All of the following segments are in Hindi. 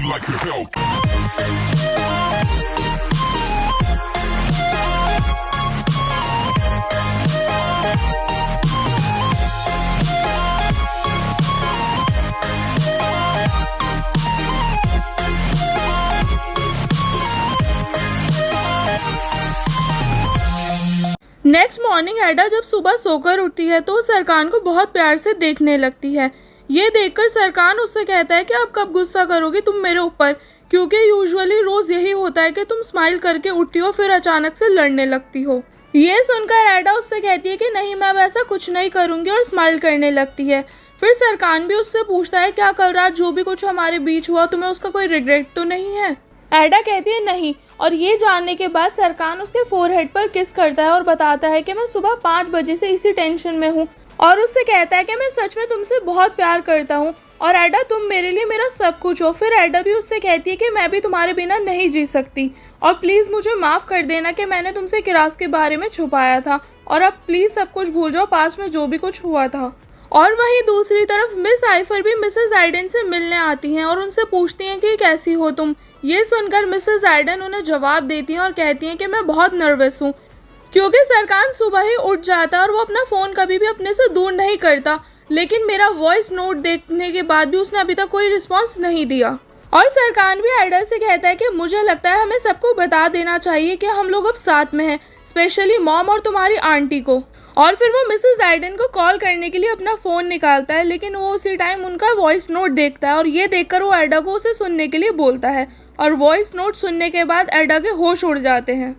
like your help. Next morning एडा जब सुबह सोकर उठती है तो सरकान को बहुत प्यार से देखने लगती है। ये देखकर सरकान उससे कहता है कि अब कब गुस्सा करोगी तुम मेरे ऊपर, क्योंकि यूजुअली रोज यही होता है कि तुम स्माइल करके उठती हो फिर अचानक से लड़ने लगती हो। ये सुनकर एडा उससे कहती है कि नहीं मैं वैसा कुछ नहीं करूँगी और स्माइल करने लगती है। फिर सरकान भी उससे पूछता है क्या कल रात जो भी कुछ हमारे बीच हुआ तुम्हें उसका कोई रिग्रेट तो नहीं है। एडा कहती है नहीं, और ये जानने के बाद सरकान उसके फोरहेड पर किस करता है और बताता है कि मैं सुबह 5 बजे से इसी टेंशन में हूँ, और उससे कहता है कि मैं सच में तुमसे बहुत प्यार करता हूँ और एडा तुम मेरे लिए मेरा सब कुछ हो। फिर एडा भी उससे कहती है कि मैं भी तुम्हारे बिना नहीं जी सकती और प्लीज़ मुझे माफ़ कर देना कि मैंने तुमसे किरास के बारे में छुपाया था, और अब प्लीज़ सब कुछ भूल जाओ पास में जो भी कुछ हुआ था। और वहीं दूसरी तरफ मिस आइफर भी मिसेस आइडन से मिलने आती हैं और उनसे पूछती हैं कि कैसी हो तुम। ये सुनकर मिसेस आइडन उन्हें जवाब देती हैं और कहती हैं कि मैं बहुत नर्वस हूँ, क्योंकि सरकान सुबह ही उठ जाता है और वो अपना फ़ोन कभी भी अपने से दूर नहीं करता, लेकिन मेरा वॉइस नोट देखने के बाद भी उसने अभी तक कोई रिस्पॉन्स नहीं दिया। और सरकान भी आइडा से कहता है कि मुझे लगता है हमें सबको बता देना चाहिए कि हम लोग अब साथ में हैं, स्पेशली मॉम और तुम्हारी आंटी को। और फिर वो मिसेस आइडन को कॉल करने के लिए अपना फ़ोन निकालता है, लेकिन वो उसी टाइम उनका वॉइस नोट देखता है और ये देखकर वो एडा को उसे सुनने के लिए बोलता है, और वॉइस नोट सुनने के बाद एडा के होश उड़ जाते हैं।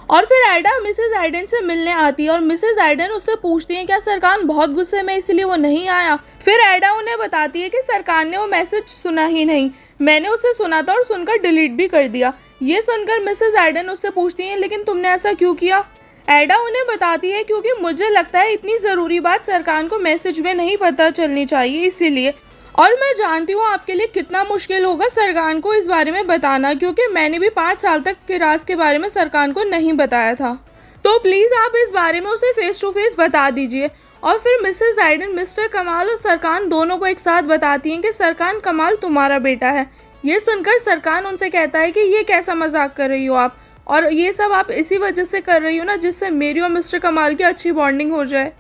और फिर एडा मिसेस आइडन से मिलने आती है और मिसेस आइडन उससे पूछती है क्या सरकान बहुत गुस्से में इसलिए वो नहीं आया। फिर एडा उन्हें बताती है कि सरकान ने वो मैसेज सुना ही नहीं, मैंने उसे सुना था और सुनकर डिलीट भी कर दिया। ये सुनकर मिसेस आइडन उससे पूछती हैं लेकिन तुमने ऐसा क्यों किया। एडा उन्हें बताती है क्योंकि मुझे लगता है इतनी ज़रूरी बात सरकान को मैसेज में नहीं पता चलनी चाहिए इसीलिए, और मैं जानती हूँ आपके लिए कितना मुश्किल होगा सरकान को इस बारे में बताना, क्योंकि मैंने भी 5 साल तक किरास के बारे में सरकान को नहीं बताया था, तो प्लीज़ आप इस बारे में उसे फेस टू फेस बता दीजिए। और फिर मिसेस आइडन मिस्टर कमाल और सरकान दोनों को एक साथ बताती हैं कि सरकान कमाल तुम्हारा बेटा है। ये सुनकर सरकान उनसे कहता है कि ये कैसा मजाक कर रही हो आप, और ये सब आप इसी वजह से कर रही हो ना जिससे मेरी और मिस्टर कमाल की अच्छी बॉन्डिंग हो जाए।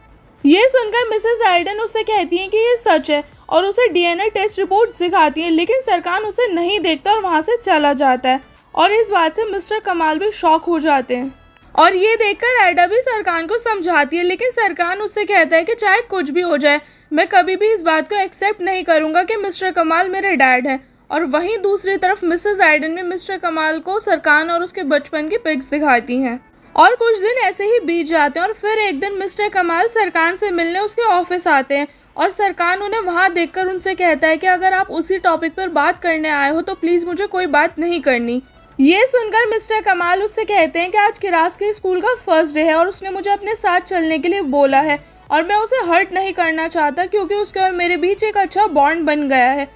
ये सुनकर मिसेस आइडन उससे कहती हैं कि ये सच है और उसे डीएनए टेस्ट रिपोर्ट दिखाती है, लेकिन सरकान उसे नहीं देखता और वहाँ से चला जाता है, और इस बात से मिस्टर कमाल भी शॉक हो जाते हैं। और ये देखकर एडा भी सरकान को समझाती है, लेकिन सरकान उससे कहता है कि चाहे कुछ भी हो जाए मैं कभी भी इस बात को एक्सेप्ट नहीं करूँगा कि मिस्टर कमाल मेरे डैड हैं। और वहीं दूसरी तरफ मिसेस आइडन में मिस्टर कमाल को सरकान और उसके बचपन की पिक्स दिखाती हैं। और कुछ दिन ऐसे ही बीत जाते हैं और फिर एक दिन मिस्टर कमाल सरकान से मिलने उसके ऑफिस आते हैं, और सरकान उन्हें वहाँ देखकर उनसे कहता है कि अगर आप उसी टॉपिक पर बात करने आए हो तो प्लीज़ मुझे कोई बात नहीं करनी। ये सुनकर मिस्टर कमाल उससे कहते हैं कि आज किरास के स्कूल का फर्स्ट डे है और उसने मुझे अपने साथ चलने के लिए बोला है, और मैं उसे हर्ट नहीं करना चाहता क्योंकि उसके और मेरे बीच एक अच्छा बॉन्ड बन गया है,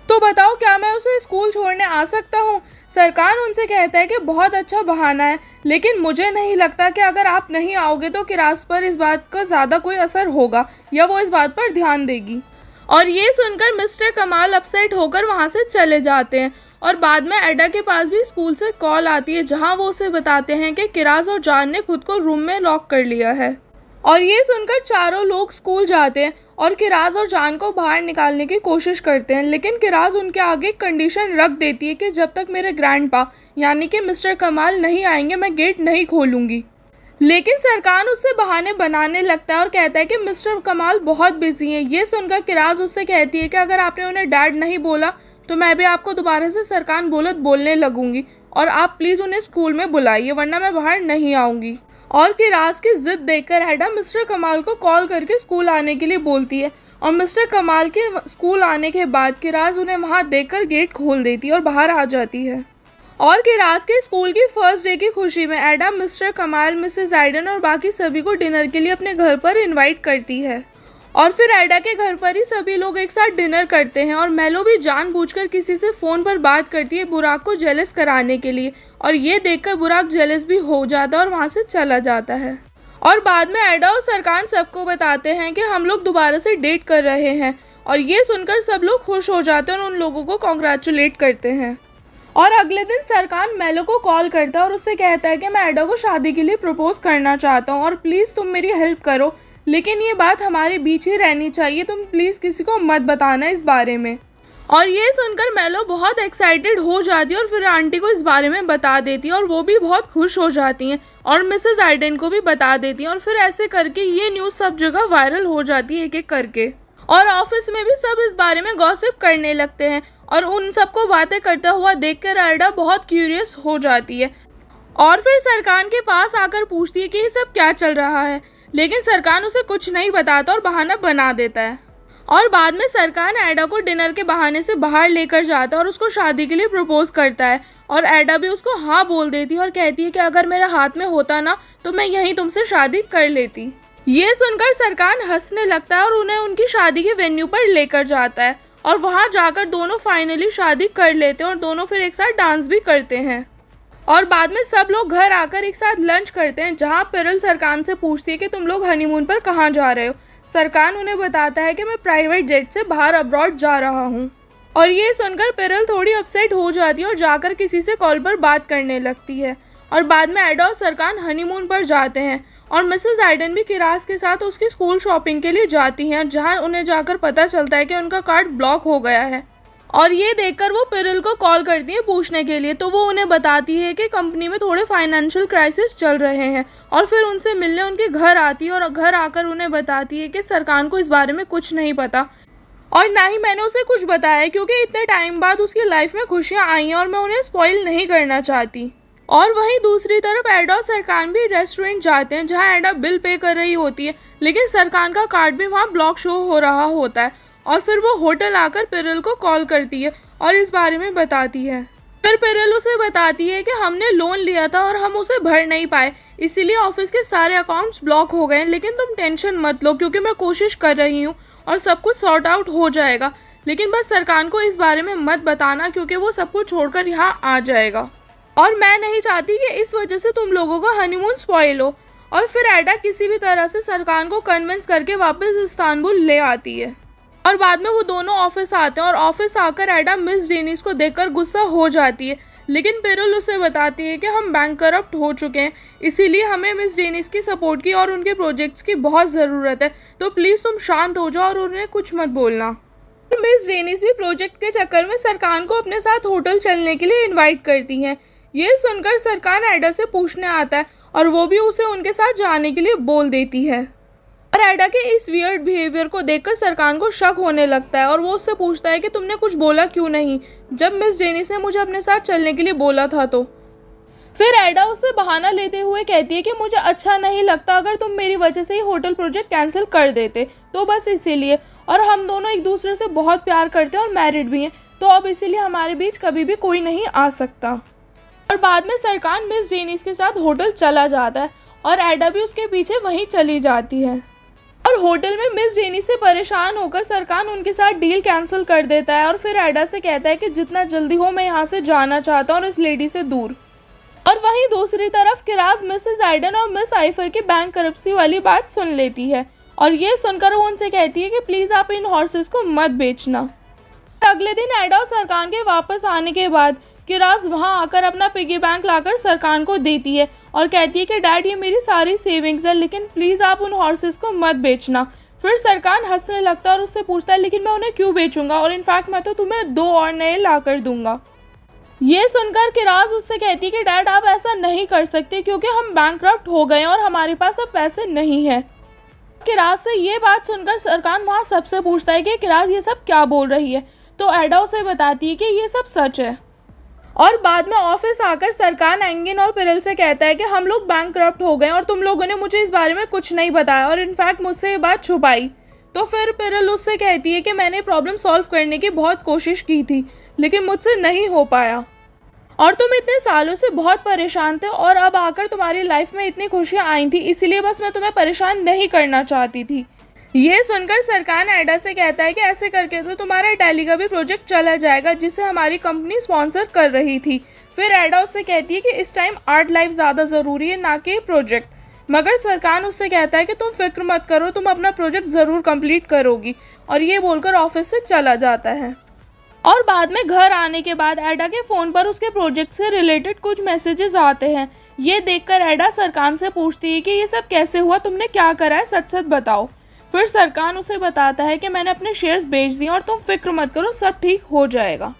तो बताओ क्या मैं उसे स्कूल छोड़ने आ सकता हूँ। सरकान उनसे कहता है कि बहुत अच्छा बहाना है, लेकिन मुझे नहीं लगता कि अगर आप नहीं आओगे तो किरास पर इस बात का ज़्यादा कोई असर होगा या वो इस बात पर ध्यान देगी। और ये सुनकर मिस्टर कमाल अपसेट होकर वहाँ से चले जाते हैं, और बाद में एडा के पास भी स्कूल से कॉल आती है जहाँ वो उसे बताते हैं कि किरास और जान ने खुद को रूम में लॉक कर लिया है। और ये सुनकर चारों लोग स्कूल जाते हैं और किराज और जान को बाहर निकालने की कोशिश करते हैं, लेकिन किराज उनके आगे कंडीशन रख देती है कि जब तक मेरे ग्रैंडपा यानी कि मिस्टर कमाल नहीं आएंगे मैं गेट नहीं खोलूँगी। लेकिन सरकान उससे बहाने बनाने लगता है और कहता है कि मिस्टर कमाल बहुत बिजी हैं। ये सुनकर किराज उससे कहती है कि अगर आपने उन्हें डैड नहीं बोला तो मैं भी आपको दोबारा से सरकान बोलने लगूंगी, और आप प्लीज़ उन्हें स्कूल में बुलाइए वरना मैं बाहर नहीं आऊँगी। और किराज की जिद देखकर एडा मिस्टर कमाल को कॉल करके स्कूल आने के लिए बोलती है, और मिस्टर कमाल के स्कूल आने के बाद किराज उन्हें वहां देखकर गेट खोल देती है और बाहर आ जाती है। और किराज के स्कूल की फर्स्ट डे की खुशी में एडा मिस्टर कमाल, मिसेस आइडन और बाकी सभी को डिनर के लिए अपने घर पर इनवाइट करती है। और फिर एडा के घर पर ही सभी लोग एक साथ डिनर करते हैं, और मेलो भी जानबूझकर किसी से फ़ोन पर बात करती है बुराक को जेलस कराने के लिए, और ये देखकर बुराक जेलस भी हो जाता है और वहाँ से चला जाता है। और बाद में एडा और सरकान सबको बताते हैं कि हम लोग दोबारा से डेट कर रहे हैं, और ये सुनकर सब लोग खुश हो जाते हैं और उन लोगों को कॉन्ग्रेचुलेट करते हैं। और अगले दिन सरकान मेलो को कॉल करता है और उससे कहता है कि मैं एडा को शादी के लिए प्रपोज करना चाहता हूँ और प्लीज़ तुम मेरी हेल्प करो, लेकिन ये बात हमारे बीच ही रहनी चाहिए, तुम प्लीज़ किसी को मत बताना इस बारे में। और ये सुनकर मेलो बहुत एक्साइटेड हो जाती है और फिर आंटी को इस बारे में बता देती है और वो भी बहुत खुश हो जाती हैं और मिसेस आइडन को भी बता देती हैं और फिर ऐसे करके ये न्यूज़ सब जगह वायरल हो जाती है एक एक करके। और ऑफिस में भी सब इस बारे में गॉसिप करने लगते हैं और उन सबको बातें करता हुआ देखकर एडा बहुत क्यूरियस हो जाती है और फिर सरकान के पास आकर पूछती है कि ये सब क्या चल रहा है, लेकिन सरकान उसे कुछ नहीं बताता और बहाना बना देता है। और बाद में सरकान एडा को डिनर के बहाने से बाहर लेकर जाता है और उसको शादी के लिए प्रपोज करता है और एडा भी उसको हाँ बोल देती है और कहती है कि अगर मेरे हाथ में होता ना तो मैं यहीं तुमसे शादी कर लेती। ये सुनकर सरकान हंसने लगता है और उन्हें उनकी शादी के वेन्यू पर लेकर जाता है और वहाँ जाकर दोनों फाइनली शादी कर लेते हैं और दोनों फिर एक साथ डांस भी करते हैं। और बाद में सब लोग घर आकर एक साथ लंच करते हैं, जहाँ पिरल सरकान से पूछती है कि तुम लोग हनीमून पर कहाँ जा रहे हो। सरकान उन्हें बताता है कि मैं प्राइवेट जेट से बाहर अब्रॉड जा रहा हूँ। और ये सुनकर पिरल थोड़ी अपसेट हो जाती है और जाकर किसी से कॉल पर बात करने लगती है। और बाद में एडा और सरकान हनीमून पर जाते हैं और मिसेस आइडन भी किरास के साथ उसकी स्कूल शॉपिंग के लिए जाती हैं, जहाँ उन्हें जाकर पता चलता है कि उनका कार्ड ब्लॉक हो गया है। और ये देखकर वो पिरल को कॉल करती है पूछने के लिए, तो वो उन्हें बताती है कि कंपनी में थोड़े फाइनेंशियल क्राइसिस चल रहे हैं और फिर उनसे मिलने उनके घर आती है और घर आकर उन्हें बताती है कि सरकान को इस बारे में कुछ नहीं पता और ना ही मैंने उसे कुछ बताया, क्योंकि इतने टाइम बाद उसकी लाइफ में खुशियाँ आई हैं और मैं उन्हें स्पॉइल नहीं करना चाहती। और वहीं दूसरी तरफ एडा और सरकान भी रेस्टोरेंट जाते हैं, जहाँ एडा बिल पे कर रही होती है, लेकिन सरकान का कार्ड भी वहाँ ब्लॉक शो हो रहा होता है। और फिर वो होटल आकर पिरल को कॉल करती है और इस बारे में बताती है। फिर पिरल उसे बताती है कि हमने लोन लिया था और हम उसे भर नहीं पाए, इसीलिए ऑफिस के सारे अकाउंट्स ब्लॉक हो गए, लेकिन तुम टेंशन मत लो क्योंकि मैं कोशिश कर रही हूँ और सब कुछ सॉर्ट आउट हो जाएगा, लेकिन बस सरकान को इस बारे में मत बताना क्योंकि वो सब कुछ छोड़कर यहाँ आ जाएगा और मैं नहीं चाहती कि इस वजह से तुम लोगों का हनीमून स्पॉइल हो। और फिर एडा किसी भी तरह से सरकान को कन्विंस करके वापस इस्तांबुल ले आती है और बाद में वो दोनों ऑफिस आते हैं और ऑफिस आकर एडा मिस डेनिस को देखकर गुस्सा हो जाती है, लेकिन पिरल उसे बताती है कि हम बैंकरप्ट हो चुके हैं, इसीलिए हमें मिस डेनिस की सपोर्ट की और उनके प्रोजेक्ट्स की बहुत ज़रूरत है, तो प्लीज़ तुम शांत हो जाओ और उन्हें कुछ मत बोलना। मिस डेनिस भी प्रोजेक्ट के चक्कर में सरकान को अपने साथ होटल चलने के लिए इन्वाइट करती हैं। ये सुनकर सरकान एडा से पूछने आता है और वो भी उसे उनके साथ जाने के लिए बोल देती है। और एडा के इस वियर्ड बिहेवियर को देखकर सरकान को शक होने लगता है और वो उससे पूछता है कि तुमने कुछ बोला क्यों नहीं जब मिस डेनिस ने मुझे अपने साथ चलने के लिए बोला था। तो फिर एडा उससे बहाना लेते हुए कहती है कि मुझे अच्छा नहीं लगता अगर तुम मेरी वजह से ही होटल प्रोजेक्ट कैंसिल कर देते, तो बस इसीलिए, और हम दोनों एक दूसरे से बहुत प्यार करते हैं और मैरिड भी हैं, तो अब इसीलिए हमारे बीच कभी भी कोई नहीं आ सकता। और बाद में सरकान मिस डेनिस के साथ होटल चला जाता है और एडा भी उसके पीछे वहीं चली जाती है। और होटल में मिस डेनिस से परेशान होकर सरकान उनके साथ डील कैंसिल कर देता है और फिर एडा से कहता है कि जितना जल्दी हो मैं यहाँ से जाना चाहता हूँ और इस लेडी से दूर। और वहीं दूसरी तरफ किरास मिसेस आइडन और मिस आइफर की बैंक करप्सी वाली बात सुन लेती है और ये सुनकर वो उनसे कहती है कि प्लीज़ आप इन हॉर्सेस को मत बेचना। अगले दिन एडा और सरकान के वापस आने के बाद किरास वहां आकर अपना पिगी बैंक लाकर सरकान को देती है और कहती है कि डैड ये मेरी सारी सेविंग्स है, लेकिन प्लीज़ आप उन हॉर्सेस को मत बेचना। फिर सरकान हंसने लगता है और उससे पूछता है लेकिन मैं उन्हें क्यों बेचूंगा, और इनफैक्ट मैं तो तुम्हें 2 और नए ला कर दूंगा। ये सुनकर किरास उससे कहती है कि डैड आप ऐसा नहीं कर सकते क्योंकि हम बैंकक्रप्ट हो गए और हमारे पास अब पैसे नहीं है। किरास से ये बात सुनकर सरकान वहाँ सबसे पूछता है कि किरास ये सब क्या बोल रही है, तो एडा उसे बताती है कि ये सब सच है। और बाद में ऑफिस आकर सरकान एंगिन और पिरल से कहता है कि हम लोग बैंकक्रप्ट हो गए और तुम लोगों ने मुझे इस बारे में कुछ नहीं बताया और इनफैक्ट मुझसे ये बात छुपाई। तो फिर पिरल उससे कहती है कि मैंने प्रॉब्लम सॉल्व करने की बहुत कोशिश की थी लेकिन मुझसे नहीं हो पाया और तुम इतने सालों से बहुत परेशान थे और अब आकर तुम्हारी लाइफ में इतनी खुशियाँ आई थी, इसीलिए बस मैं तुम्हें परेशान नहीं करना चाहती थी। ये सुनकर सरकान एडा से कहता है कि ऐसे करके तो तुम्हारा इटाली का भी प्रोजेक्ट चला जाएगा जिसे हमारी कंपनी स्पॉन्सर कर रही थी। फिर एडा उससे कहती है कि इस टाइम आर्ट लाइफ ज़्यादा ज़रूरी है ना कि प्रोजेक्ट, मगर सरकान उससे कहता है कि तुम फिक्र मत करो, तुम अपना प्रोजेक्ट ज़रूर कंप्लीट करोगी, और ये बोलकर ऑफिस से चला जाता है। और बाद में घर आने के बाद एडा के फ़ोन पर उसके प्रोजेक्ट से रिलेटेड कुछ मैसेजेस आते हैं। ये देखकर एडा सरकान से पूछती है कि ये सब कैसे हुआ, तुमने क्या करा है, सच सच बताओ। फिर सरकान उसे बताता है कि मैंने अपने शेयर्स बेच दिए और तुम फिक्र मत करो, सब ठीक हो जाएगा।